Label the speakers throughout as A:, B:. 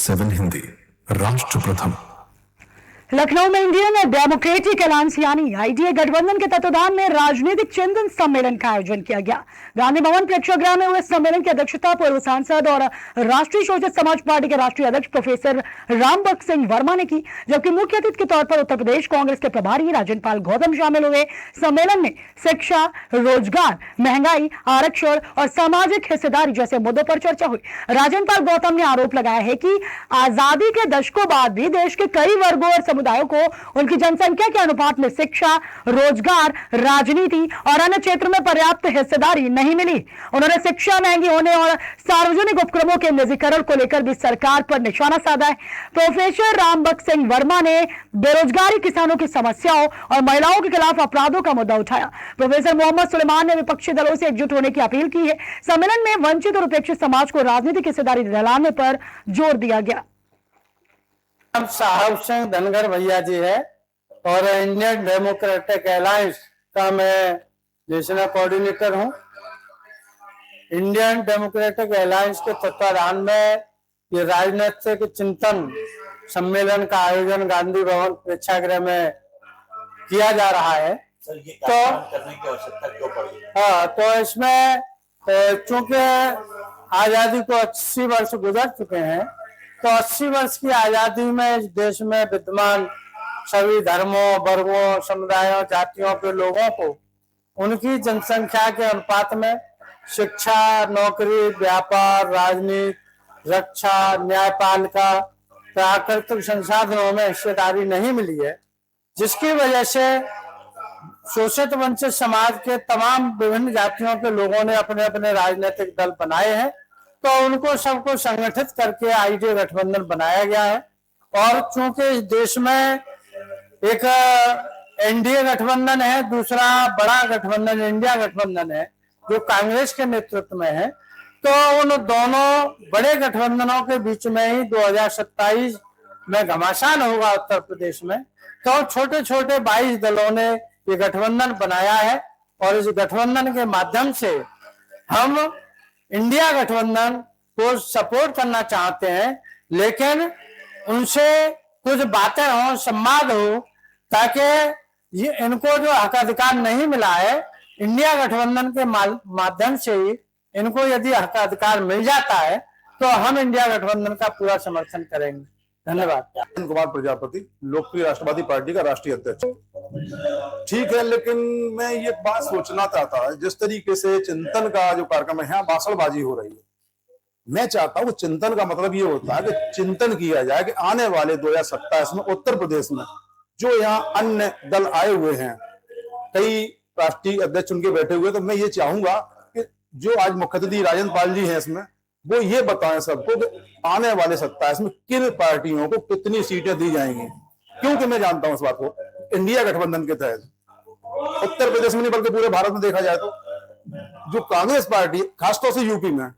A: 7 हिंदी राष्ट्र प्रथम।
B: लखनऊ में इंडियन डेमोक्रेटिक अलायंस यानी आईडीए गठबंधन के तत्वाधान में राजनीतिक चिंतन सम्मेलन का आयोजन किया गया। गांधी भवन प्रेक्षागृह में हुए सम्मेलन की अध्यक्षता पूर्व सांसद और राष्ट्रीय शोषित समाज पार्टी के राष्ट्रीय अध्यक्ष प्रोफेसर रामबख्श सिंह वर्मा ने की, जबकि मुख्य अतिथि के तौर पर उत्तर प्रदेश कांग्रेस के प्रभारी राजन पाल गौतम शामिल हुए। सम्मेलन में शिक्षा, रोजगार, महंगाई, आरक्षण और सामाजिक हिस्सेदारी जैसे मुद्दों पर चर्चा हुई। राजन पाल गौतम ने आरोप लगाया है कि आजादी के दशकों बाद भी देश के कई वर्गों और समुदायों को उनकी जनसंख्या के अनुपात में शिक्षा, रोजगार, राजनीति और अन्य क्षेत्रों में पर्याप्त हिस्सेदारी नहीं मिली। उन्होंने शिक्षा महंगी होने और सार्वजनिक उपक्रमों के निजीकरण को लेकर भी सरकार पर निशाना साधा है। प्रोफेसर रामबख्श सिंह वर्मा ने बेरोजगारी, किसानों की समस्याओं और महिलाओं के खिलाफ अपराधों का मुद्दा उठाया। प्रोफेसर मोहम्मद सुलेमान ने विपक्षी दलों से एकजुट होने की अपील की है। सम्मेलन में वंचित और उपेक्षित समाज को राजनीतिक हिस्सेदारी दिलाने पर जोर दिया गया।
C: साहब सिंह धनगर भैया जी है और इंडियन डेमोक्रेटिक अलायंस का मैं नेशनल कोऑर्डिनेटर हूँ। इंडियन डेमोक्रेटिक अलायंस के तत्वाधान में ये राजनीतिक चिंतन सम्मेलन का आयोजन गांधी भवन प्रेक्षागृह में किया जा रहा है। तो करने की आवश्यकता क्यों पड़ी? हाँ, तो इसमें चूंकि आजादी को 80 वर्ष गुजर चुके हैं, तो 80 वर्ष की आजादी में इस देश में विद्यमान सभी धर्मों, वर्गों, समुदायों, जातियों के लोगों को उनकी जनसंख्या के अनुपात में शिक्षा, नौकरी, व्यापार, राजनीति, रक्षा, न्यायपालिका, प्राकृतिक संसाधनों में हिस्सेदारी नहीं मिली है, जिसकी वजह से शोषित वंचित समाज के तमाम विभिन्न जातियों के लोगों ने अपने अपने राजनीतिक दल बनाए हैं। तो उनको सबको संगठित करके आईडीए गठबंधन बनाया गया है। और चूंकि इस देश में एक एनडीए गठबंधन है, दूसरा बड़ा गठबंधन इंडिया गठबंधन है जो कांग्रेस के नेतृत्व में है, तो उन दोनों बड़े गठबंधनों के बीच में ही 2027 में घमासान होगा उत्तर प्रदेश में। तो छोटे छोटे 22 दलों ने ये गठबंधन बनाया है और इस गठबंधन के माध्यम से हम इंडिया गठबंधन को सपोर्ट करना चाहते हैं, लेकिन उनसे कुछ बातें हो, संवाद हो, ताकि ये इनको जो हक अधिकार नहीं मिला है, इंडिया गठबंधन के माध्यम से ही इनको यदि हक अधिकार मिल जाता है तो हम इंडिया गठबंधन का पूरा समर्थन करेंगे। धन्यवाद।
D: कुमार प्रजापति, लोकप्रिय राष्ट्रवादी पार्टी का राष्ट्रीय अध्यक्ष। ठीक है, लेकिन मैं ये बात सोचना चाहता है, जिस तरीके से चिंतन का जो कार्यक्रम है, भाषणबाजी हो रही है, मैं चाहता हूँ चिंतन का मतलब ये होता है कि चिंतन किया जाए कि आने वाले 2027 में उत्तर प्रदेश में जो यहाँ अन्य दल आए हुए हैं, कई राष्ट्रीय अध्यक्ष उनके बैठे हुए, तो मैं ये चाहूंगा कि जो आज मुख्य अतिथि राजन पाल जी हैं इसमें, वो ये बताएं सबको कि आने वाले 27 में किन पार्टियों को कितनी सीटें दी जाएंगी। क्योंकि मैं जानता हूं इस बात को, इंडिया गठबंधन के तहत उत्तर प्रदेश में नहीं बल्कि पूरे भारत में देखा जाए तो जो कांग्रेस पार्टी, खासतौर से यूपी में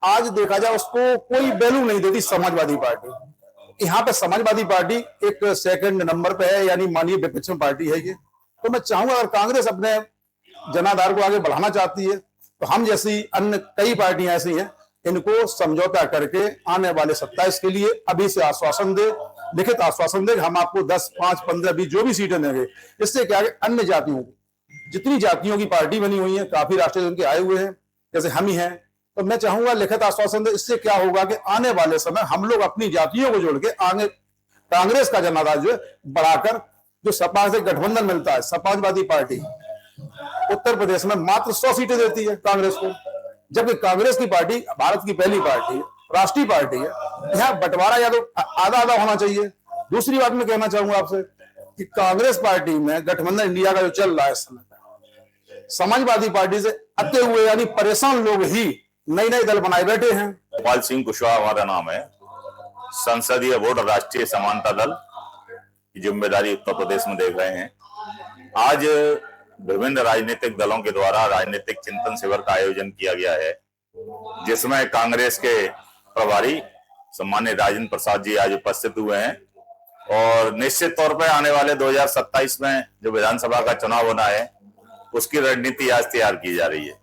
D: आज देखा जाए, उसको कोई वैल्यू नहीं देती समाजवादी पार्टी। यहाँ पे समाजवादी पार्टी एक सेकंड नंबर पे है, यानी माननीय विपक्ष में पार्टी है ये। तो मैं चाहूंगा अगर कांग्रेस अपने जनाधार को आगे बढ़ाना चाहती है तो हम जैसी अन्य कई पार्टियां ऐसी हैं, इनको समझौता करके आने वाले 27 के लिए अभी से आश्वासन दे, लिखित आश्वासन दे, हम आपको 10, 5, 15, 20 जो भी सीटें देंगे। इससे क्या है, अन्य जातियों को, जितनी जातियों की पार्टी बनी हुई है, काफी राष्ट्रीय उनके आए हुए हैं, जैसे हम ही हैं, तो मैं चाहूंगा लिखित आश्वासन दे। इससे क्या होगा कि आने वाले समय हम लोग अपनी जातियों को जोड़ के आगे कांग्रेस का जनाधार जो है बढ़ाकर, जो सपा से गठबंधन मिलता है, समाजवादी पार्टी उत्तर प्रदेश में मात्र 100 सीटें देती है कांग्रेस को, जबकि कांग्रेस की पार्टी भारत की पहली पार्टी है, राष्ट्रीय पार्टी है। यहाँ बंटवारा या तो आधा आधा होना चाहिए। दूसरी बात मैं कहना चाहूंगा आपसे कि कांग्रेस पार्टी में गठबंधन इंडिया का जो चल रहा है इस समय, समाजवादी पार्टी से अते हुए यानी परेशान लोग ही नए नए दल बनाए बैठे हैं।
E: गोपाल सिंह कुशवाहा हमारा नाम है, संसदीय बोर्ड राष्ट्रीय समानता दल की जिम्मेदारी उत्तर प्रदेश में देख रहे हैं। आज विभिन्न राजनीतिक दलों के द्वारा राजनीतिक चिंतन शिविर का आयोजन किया गया है, जिसमें कांग्रेस के प्रभारी सम्मानित राजेंद्र प्रसाद जी आज उपस्थित हुए हैं। और निश्चित तौर पर आने वाले 2027 में जो विधानसभा का चुनाव होना है, उसकी रणनीति आज तैयार की जा रही है।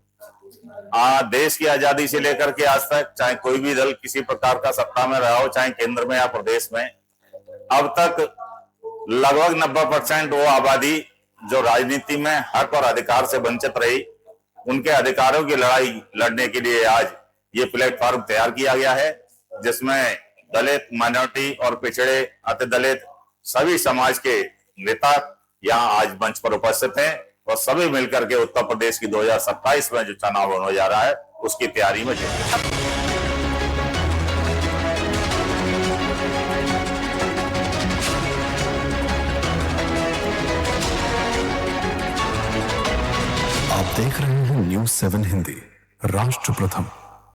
E: देश की आजादी से लेकर के आज तक चाहे कोई भी दल किसी प्रकार का सत्ता में रहा हो, चाहे केंद्र में या प्रदेश में, अब तक लगभग 90% वो आबादी जो राजनीति में हक और अधिकार से वंचित रही, उनके अधिकारों की लड़ाई लड़ने के लिए आज ये प्लेटफॉर्म तैयार किया गया है, जिसमें दलित, माइनॉरिटी और पिछड़े, अति दलित सभी समाज के नेता यहाँ आज मंच पर उपस्थित हैं और सभी मिलकर के उत्तर प्रदेश की 2027 में जो चुनाव होने जा रहा है उसकी तैयारी में जुटे हैं।
A: आप देख रहे हैं न्यूज़ 7 हिंदी, राष्ट्र प्रथम।